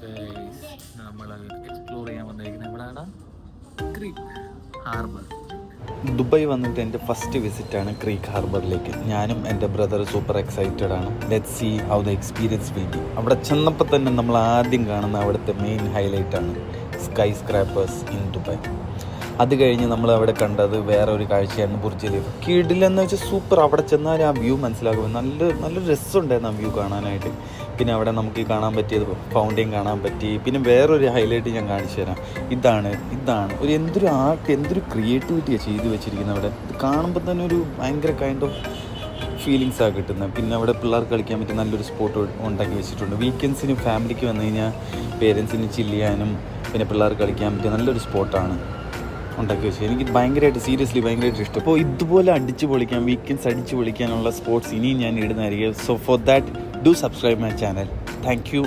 Guys നമ്മൾ explore ചെയ്യാൻ വന്നിരിക്കുന്നത് എവിടെയാണ്? Creek harbour. ദുബായ് വന്നിട്ട് എൻ്റെ ഫസ്റ്റ് വിസിറ്റാണ് ക്രീക്ക് ഹാർബറിലേക്ക്. ഞാനും എൻ്റെ ബ്രദർ സൂപ്പർ എക്സൈറ്റഡ് ആണ്. Let's see how the experience will be. അവിടെ ചെന്നപ്പോൾ തന്നെ നമ്മൾ ആദ്യം കാണുന്ന അവിടുത്തെ മെയിൻ ഹൈലൈറ്റാണ് സ്കൈ സ്ക്രാപ്പേഴ്സ് ഇൻ ദുബായ്. അത് കഴിഞ്ഞ് നമ്മൾ അവിടെ കണ്ടത് വേറെ ഒരു കാഴ്ചയാണ് ബുർജ് ഖലീഫ. കിടിലെന്ന് വെച്ചാൽ സൂപ്പർ. അവിടെ ചെന്നാൽ ആ വ്യൂ മനസ്സിലാകും. നല്ല രസമുണ്ടായിരുന്നു ആ വ്യൂ കാണാനായിട്ട്. പിന്നെ അവിടെ നമുക്ക് കാണാൻ പറ്റിയത് ഫൗണ്ടെയിൻ കാണാൻ പറ്റി. പിന്നെ വേറൊരു ഹൈലൈറ്റ് ഞാൻ കാണിച്ചു തരാം. ഇതാണ് ഒരു എന്തൊരു ആർട്ട്, എന്തൊരു ക്രിയേറ്റിവിറ്റിയാണ് ചെയ്ത് വെച്ചിരിക്കുന്നത് അവിടെ. ഇത് കാണുമ്പോൾ തന്നെ ഒരു ഭയങ്കര കൈൻഡ് ഓഫ് ഫീലിങ്സാണ് കിട്ടുന്നത്. പിന്നെ അവിടെ പിള്ളേർക്ക് കളിക്കാൻ പറ്റിയ നല്ലൊരു സ്പോട്ട് ഉണ്ടാക്കി വെച്ചിട്ടുണ്ട്. വീക്കെൻഡ്സിന് ഫാമിലിക്ക് വന്നു കഴിഞ്ഞാൽ പേരൻസിന് ചില്ല് ചെയ്യാനും പിന്നെ പിള്ളേർക്ക് കളിക്കാൻ പറ്റിയ നല്ലൊരു സ്പോട്ടാണ് ഉണ്ടാക്കി വെച്ചത്. എനിക്ക് ഭയങ്കരമായിട്ട് ഇഷ്ടം. അപ്പോൾ ഇതുപോലെ അടിച്ചു പൊളിക്കാൻ, വീക്കെൻഡ്സ് അടിച്ചു പൊളിക്കാനുള്ള സ്പോർട്സ് ഇനിയും ഞാൻ ഇടുന്നതായിരിക്കും. So for that do subscribe my channel. Thank you.